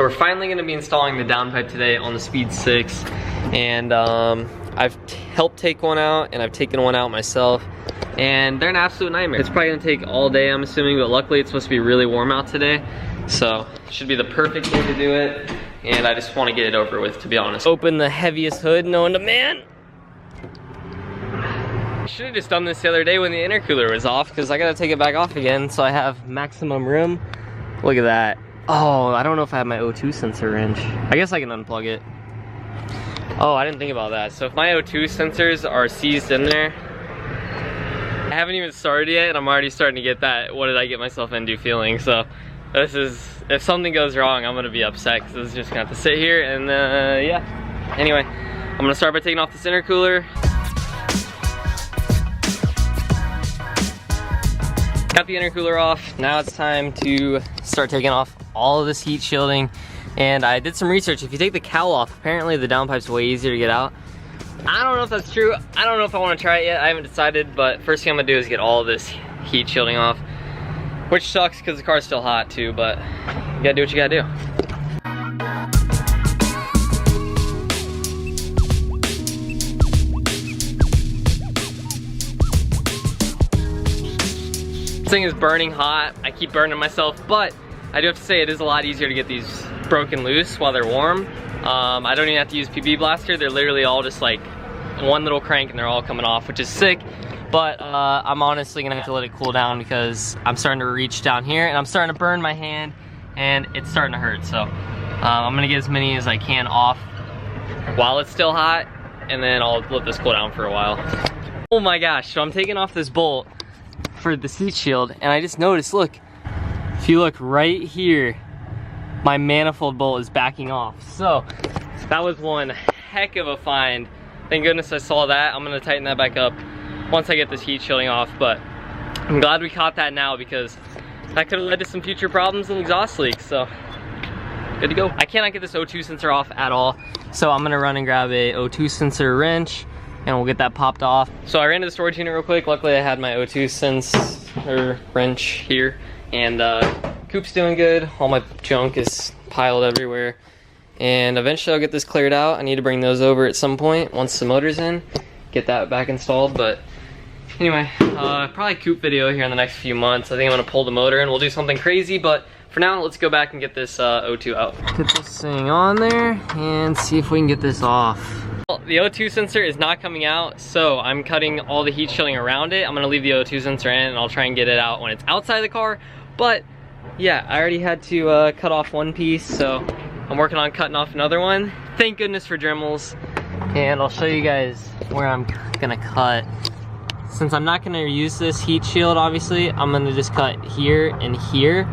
So we're finally gonna be installing the downpipe today on the Speed 6. And I've helped take one out and I've taken one out myself. And they're an absolute nightmare. It's probably gonna take all day, I'm assuming, but luckily it's supposed to be really warm out today. So it should be the perfect day to do it. And I just wanna get it over with, to be honest. Open the heaviest hood known to man. I should have just done this the other day when the intercooler was off, because I gotta take it back off again so I have maximum room. Look at that. Oh, I don't know if I have my O2 sensor wrench. I guess I can unplug it. Oh, I didn't think about that. So if my O2 sensors are seized in there, I haven't even started yet and I'm already starting to get that what did I get myself into feeling. So this is, if something goes wrong, I'm gonna be upset because this is just gonna have to sit here and yeah. Anyway, I'm gonna start by taking off this intercooler. Got the intercooler off. Now it's time to start taking off all of this heat shielding. And I did some research. If you take the cowl off, apparently the downpipe's way easier to get out. I don't know if that's true. I don't know if I want to try it yet. I haven't decided, but first thing I'm gonna do is get all of this heat shielding off, which sucks because the car's still hot too, but you gotta do what you gotta do. This thing is burning hot. I keep burning myself, but I do have to say it is a lot easier to get these broken loose while they're warm. I don't even have to use PB blaster. They're literally all just like one little crank and they're all coming off, which is sick. But I'm honestly gonna have to let it cool down because I'm starting to reach down here and I'm starting to burn my hand and it's starting to hurt. So I'm gonna get as many as I can off while it's still hot, and then I'll let this cool down for a while. Oh my gosh, so I'm taking off this bolt for the heat shield and I just noticed, look, if you look right here, my manifold bolt is backing off. So that was one heck of a find. Thank goodness I saw that. I'm gonna tighten that back up once I get this heat shielding off, but I'm glad we caught that now because that could have led to some future problems and exhaust leaks, so good to go. I cannot get this O2 sensor off at all, so I'm gonna run and grab a O2 sensor wrench and we'll get that popped off. So I ran to the storage unit real quick. Luckily I had my O2 sensor wrench here, and Coop's doing good. All my junk is piled everywhere. And eventually I'll get this cleared out. I need to bring those over at some point once the motor's in, get that back installed. But anyway, probably a Coop video here in the next few months. I think I'm gonna pull the motor and we'll do something crazy, but for now, let's go back and get this O2 out. Put this thing on there and see if we can get this off. Well, the O2 sensor is not coming out, so I'm cutting all the heat shielding around it. I'm gonna leave the O2 sensor in and I'll try and get it out when it's outside the car. But yeah, I already had to cut off one piece, so I'm working on cutting off another one. Thank goodness for Dremels. And I'll show you guys where I'm gonna cut. Since I'm not gonna use this heat shield, obviously, I'm gonna just cut here and here.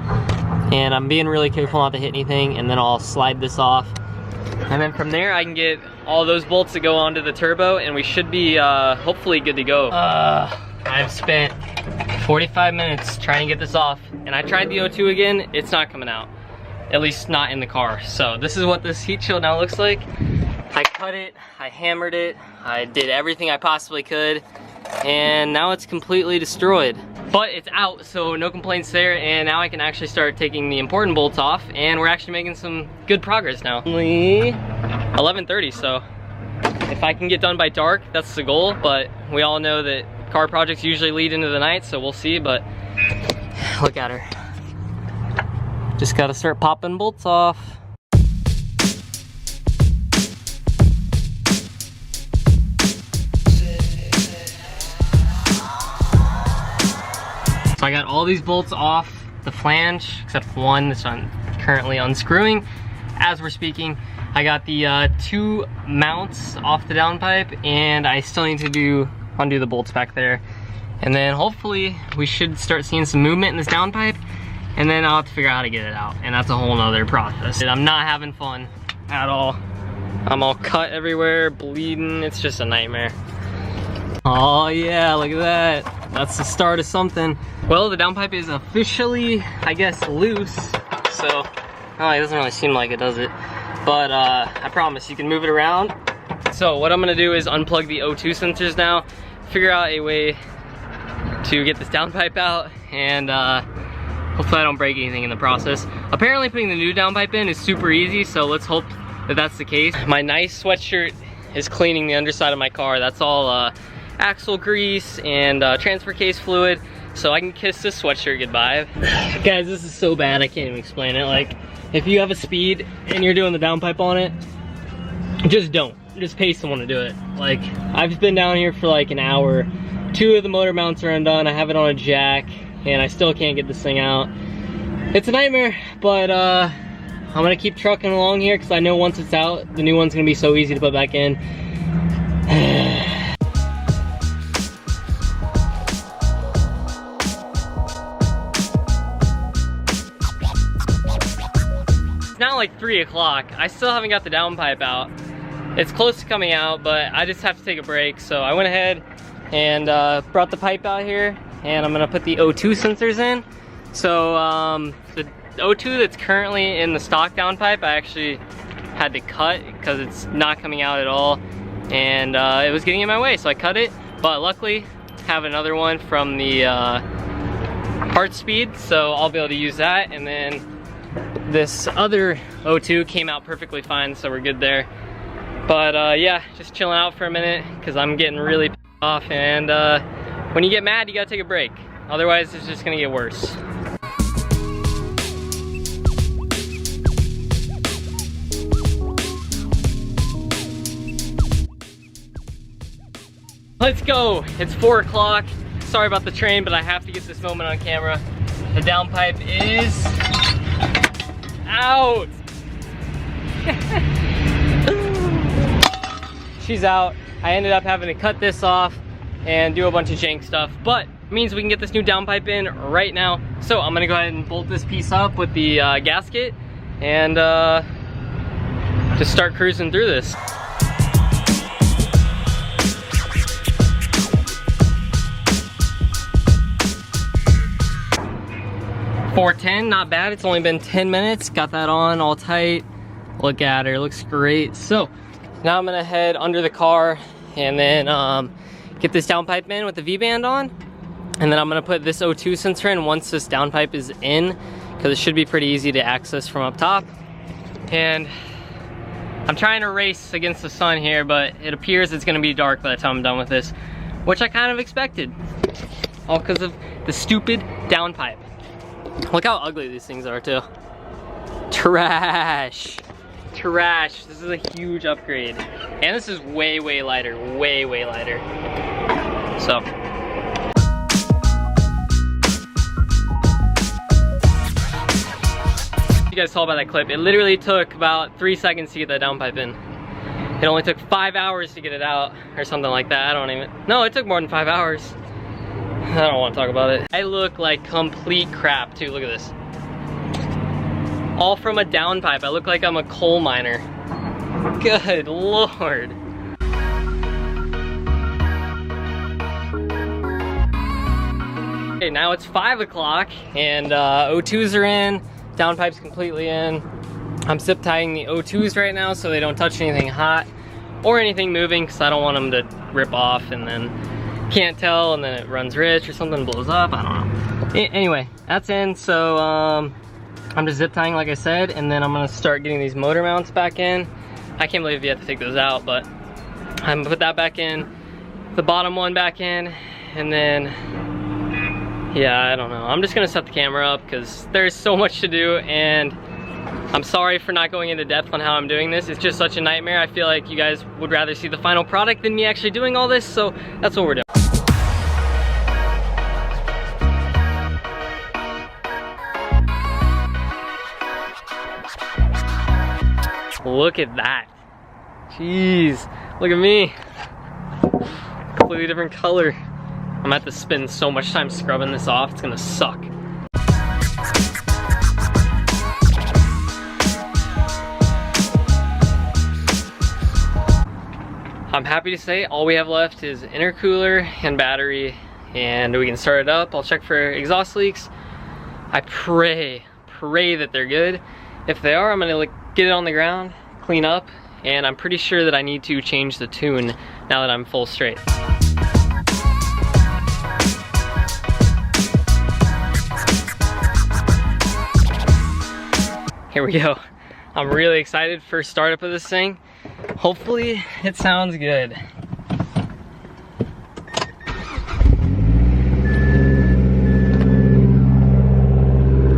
And I'm being really careful not to hit anything, and then I'll slide this off. And then from there, I can get all those bolts that go onto the turbo, and we should be hopefully good to go. I've spent 45 minutes trying to get this off, and I tried the O2 again. It's not coming out, at least not in the car. So this is what this heat shield now looks like. I cut it, I hammered it, I did everything I possibly could, and now it's completely destroyed. But it's out, so no complaints there, and now I can actually start taking the important bolts off, and we're actually making some good progress now. Only 11:30, so if I can get done by dark, that's the goal, but we all know that car projects usually lead into the night, so we'll see. But look at her. Just gotta start popping bolts off. So I got all these bolts off the flange, except one that's currently unscrewing as we're speaking. I got the two mounts off the downpipe, and I still need to undo the bolts back there. And then hopefully we should start seeing some movement in this downpipe, and then I'll have to figure out how to get it out. And that's a whole nother process. I'm not having fun at all. I'm all cut everywhere, bleeding. It's just a nightmare. Oh yeah, look at that. That's the start of something. Well, the downpipe is officially, I guess, loose. So, oh, it doesn't really seem like it, does it? But I promise you can move it around. So what I'm gonna do is unplug the O2 sensors now, figure out a way to get this downpipe out, and hopefully I don't break anything in the process. apparently putting the new downpipe in is super easy, so let's hope that that's the case. My nice sweatshirt is cleaning the underside of my car. That's all axle grease and transfer case fluid, so I can kiss this sweatshirt goodbye. Guys, this is so bad I can't even explain it. Like, if you have a Speed and you're doing the downpipe on it, just don't. Just pay someone to do it. Like, I've been down here for like an hour. 2 of the motor mounts are undone. I have it on a jack and I still can't get this thing out. It's a nightmare, but I'm gonna keep trucking along here because I know once it's out, the new one's gonna be so easy to put back in. It's now like 3 o'clock. I still haven't got the downpipe out. It's close to coming out, but I just have to take a break. So I went ahead and brought the pipe out here, and I'm gonna put the O2 sensors in. So the O2 that's currently in the stock downpipe, I actually had to cut because it's not coming out at all, and it was getting in my way, so I cut it. But luckily, I have another one from the Speed, so I'll be able to use that. And then this other O2 came out perfectly fine, so we're good there. But yeah, just chilling out for a minute because I'm getting really pissed off, and when you get mad, you gotta take a break. Otherwise, it's just gonna get worse. Let's go. It's 4 o'clock. Sorry about the train, but I have to get this moment on camera. The downpipe is out. She's out. I ended up having to cut this off and do a bunch of jank stuff, but it means we can get this new downpipe in right now. So I'm gonna go ahead and bolt this piece up with the gasket and just start cruising through this. 410, not bad. It's only been 10 minutes. Got that on all tight. Look at her, looks great. So now I'm gonna head under the car and then get this downpipe in with the V-band on. And then I'm gonna put this O2 sensor in once this downpipe is in, because it should be pretty easy to access from up top. And I'm trying to race against the sun here, but it appears it's gonna be dark by the time I'm done with this, which I kind of expected. All because of the stupid downpipe. Look how ugly these things are too. Trash. Trash. This is a huge upgrade. And this is way, way lighter. Way, way lighter. So. You guys saw by that clip, it literally took about 3 seconds to get that downpipe in. It only took 5 hours to get it out, or something like that. I don't even, no, it took more than 5 hours. I don't want to talk about it. I look like complete crap too, look at this. All from a downpipe. I look like I'm a coal miner. Good Lord. Okay, now it's 5 o'clock and O2s are in, downpipe's completely in. I'm zip tying the O2s right now so they don't touch anything hot or anything moving, because I don't want them to rip off and then can't tell and then it runs rich or something blows up. I don't know. Anyway, that's in. So I'm just zip tying like I said, and then I'm gonna start getting these motor mounts back in. I can't believe you have to take those out, but I'm gonna put that back in, the bottom one back in, and then yeah, I don't know. I'm just gonna set the camera up because there's so much to do, and I'm sorry for not going into depth on how I'm doing this. It's just such a nightmare. I feel like you guys would rather see the final product than me actually doing all this, so that's what we're doing. Look at that. Jeez, look at me. Completely different color. I'm gonna have to spend so much time scrubbing this off, it's gonna suck. I'm happy to say all we have left is intercooler and battery, and we can start it up. I'll check for exhaust leaks. I pray that they're good. If they are, I'm gonna get it on the ground, clean up, and I'm pretty sure that I need to change the tune now that I'm full straight. here we go. I'm really excited for startup of this thing. Hopefully it sounds good.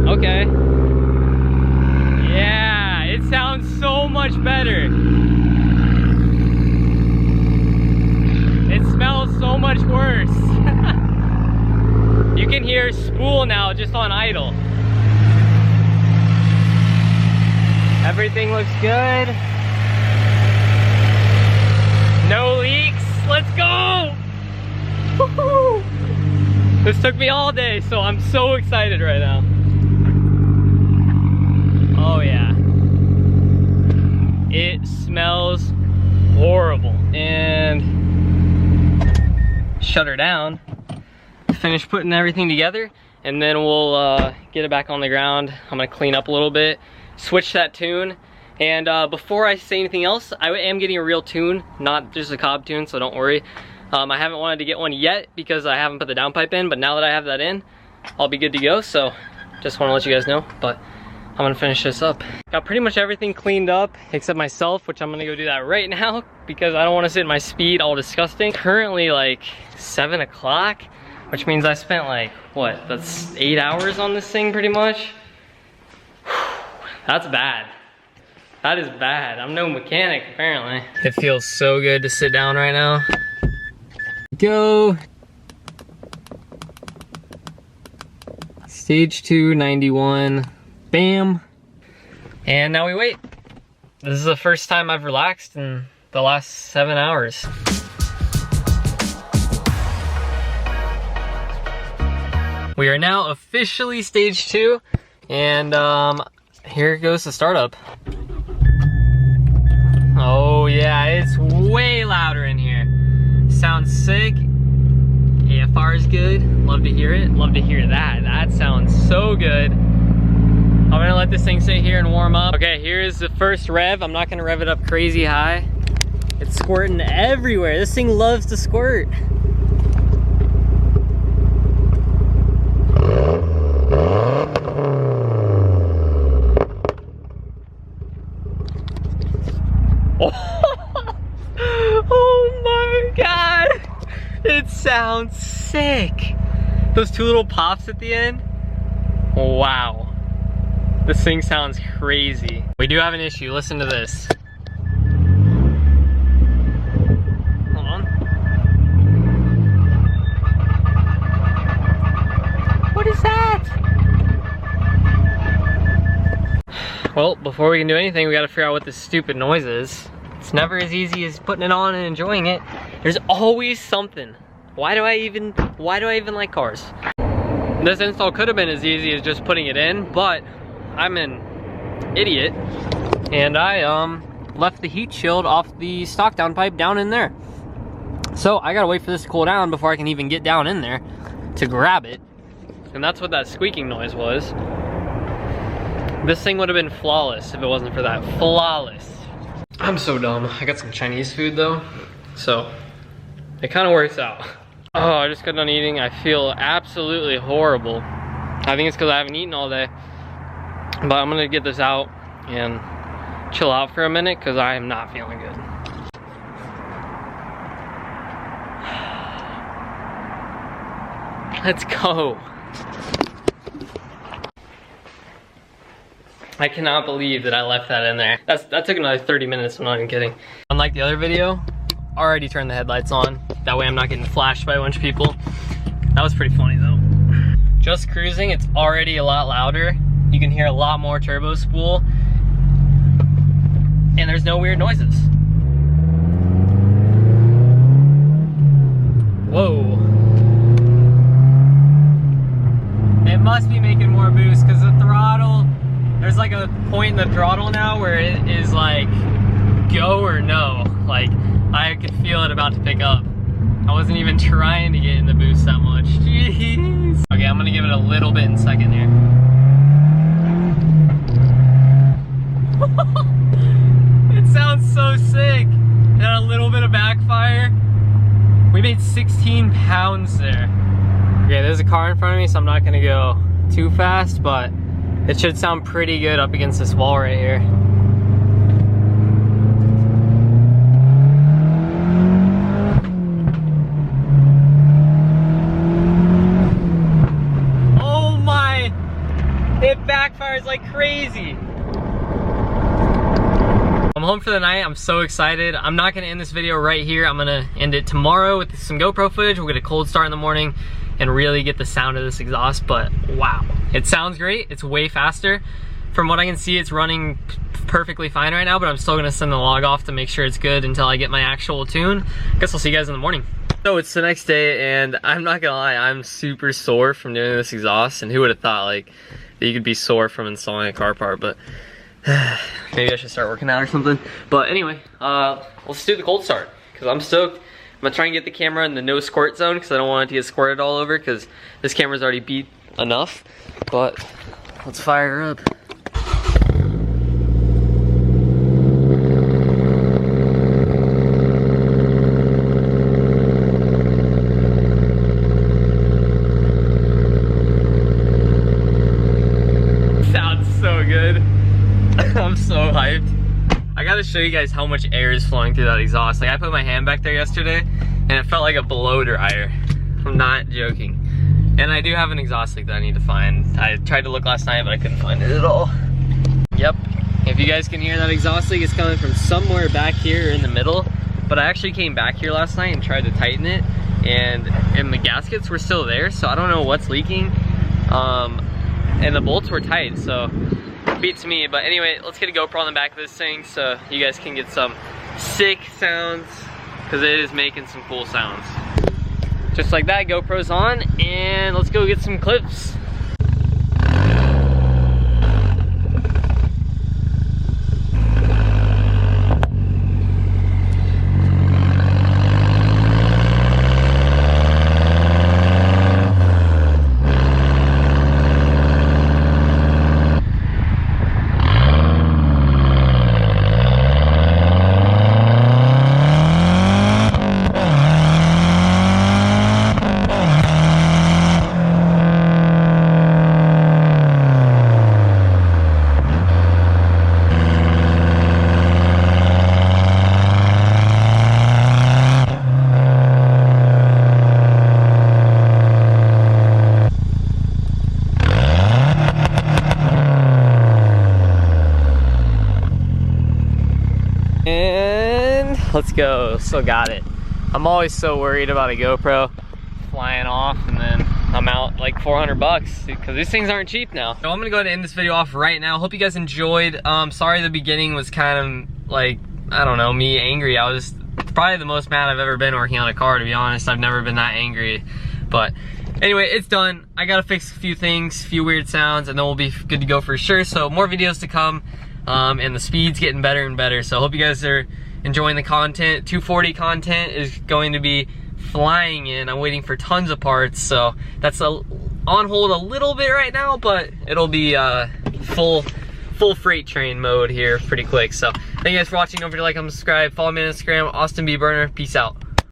Okay. Yeah, it sounds so much better. It smells so much worse. You can hear spool now just on idle. Everything looks good. No leaks. Let's go! Woohoo! This took me all day, so I'm so excited right now. Oh yeah. It smells horrible. And shut her down. Finish putting everything together, and then we'll get it back on the ground. I'm gonna clean up a little bit, switch that tune, and before I say anything else, I am getting a real tune, not just a cob tune, so don't worry. I haven't wanted to get one yet because I haven't put the downpipe in, but now that I have that in, I'll be good to go, so just want to let you guys know. But I'm gonna finish this up. Got pretty much everything cleaned up except myself, which I'm gonna go do that right now because I don't want to sit in my speed all disgusting. Currently like 7 o'clock, which means I spent like, what, that's 8 hours on this thing pretty much. That's bad. That is bad. I'm no mechanic apparently. It feels so good to sit down right now. Go. Stage 2, 91. Bam. And now we wait. This is the first time I've relaxed in the last 7 hours. We are now officially stage 2, and here goes the startup. Oh yeah, it's way louder in here. Sounds sick. AFR is good. Love to hear it. Love to hear that. That sounds so good. I'm gonna let this thing sit here and warm up. Okay, here's the first rev. I'm not gonna rev it up crazy high. It's squirting everywhere. This thing loves to squirt. Oh my god, it sounds sick. Those two little pops at the end, wow, this thing sounds crazy. We do have an issue. Listen to this. Hold on. What is that? Well, before we can do anything, we gotta figure out what this stupid noise is. It's never as easy as putting it on and enjoying it. There's always something. Why do I even like cars? This install could have been as easy as just putting it in, but I'm an idiot and I left the heat shield off the stock downpipe down in there. So I gotta wait for this to cool down before I can even get down in there to grab it. And that's what that squeaking noise was. This thing would have been flawless if it wasn't for that. Flawless. I'm so dumb. I got some Chinese food though, so it kind of works out. Oh, I just got done eating. I feel absolutely horrible. I think it's because I haven't eaten all day. But I'm gonna get this out and chill out for a minute because I am not feeling good. Let's go. I cannot believe that I left that in there. That took another 30 minutes, I'm not even kidding. Unlike the other video, already turned the headlights on. That way I'm not getting flashed by a bunch of people. That was pretty funny though. Just cruising, it's already a lot louder. You can hear a lot more turbo spool. And there's no weird noises. Whoa. It must be making more boost because the throttle, there's like a point in the throttle now where it is like go or no. Like I could feel it about to pick up. I wasn't even trying to get in the boost that much. Jeez. Okay, I'm gonna give it a little bit in second here. It sounds so sick. It had a little bit of backfire. We made 16 pounds there. Okay, there's a car in front of me, so I'm not gonna go too fast, but It should sound pretty good up against this wall right here. Oh my! It backfires like crazy. I'm home for the night. I'm so excited. I'm not gonna end this video right here. I'm gonna end it tomorrow with some GoPro footage. We'll get a cold start in the morning and really get the sound of this exhaust, but wow. It sounds great. It's way faster. From what I can see, it's running perfectly fine right now, but I'm still gonna send the log off to make sure it's good until I get my actual tune. I guess I'll see you guys in the morning. So it's the next day, and I'm not gonna lie, I'm super sore from doing this exhaust, and who would have thought like that you could be sore from installing a car part, but maybe I should start working out or something. But anyway, let's do the cold start, because I'm stoked. I'm gonna try and get the camera in the no squirt zone, because I don't want it to get squirted all over, because this camera's already beat enough. But let's fire her up. Sounds so good. I'm so hyped. I gotta show you guys how much air is flowing through that exhaust. Like, I put my hand back there yesterday and it felt like a blow dryer. I'm not joking. And I do have an exhaust leak that I need to find. I tried to look last night, but I couldn't find it at all. Yep, if you guys can hear that exhaust leak, it's coming from somewhere back here in the middle. But I actually came back here last night and tried to tighten it, and the gaskets were still there, so I don't know what's leaking. And the bolts were tight, so beats me. But anyway, let's get a GoPro on the back of this thing so you guys can get some sick sounds, because it is making some cool sounds. Just like that, GoPro's on, and let's go get some clips. And let's go. Still got it. I'm always so worried about a GoPro flying off and then I'm out like 400 bucks because these things aren't cheap now. So I'm gonna go ahead and end this video off right now. Hope you guys enjoyed. Sorry the beginning was kind of like, I don't know, me angry. I was probably the most mad I've ever been working on a car, to be honest. I've never been that angry. But anyway, it's done. I gotta fix a few things, a few weird sounds, and then we'll be good to go for sure. So more videos to come. And the speed's getting better and better. So I hope you guys are enjoying the content. 240 content is going to be flying in. I'm waiting for tons of parts. So that's on hold a little bit right now, but it'll be full freight train mode here pretty quick. So thank you guys for watching. Don't forget to like and subscribe. Follow me on Instagram, Austin B Burner. Peace out.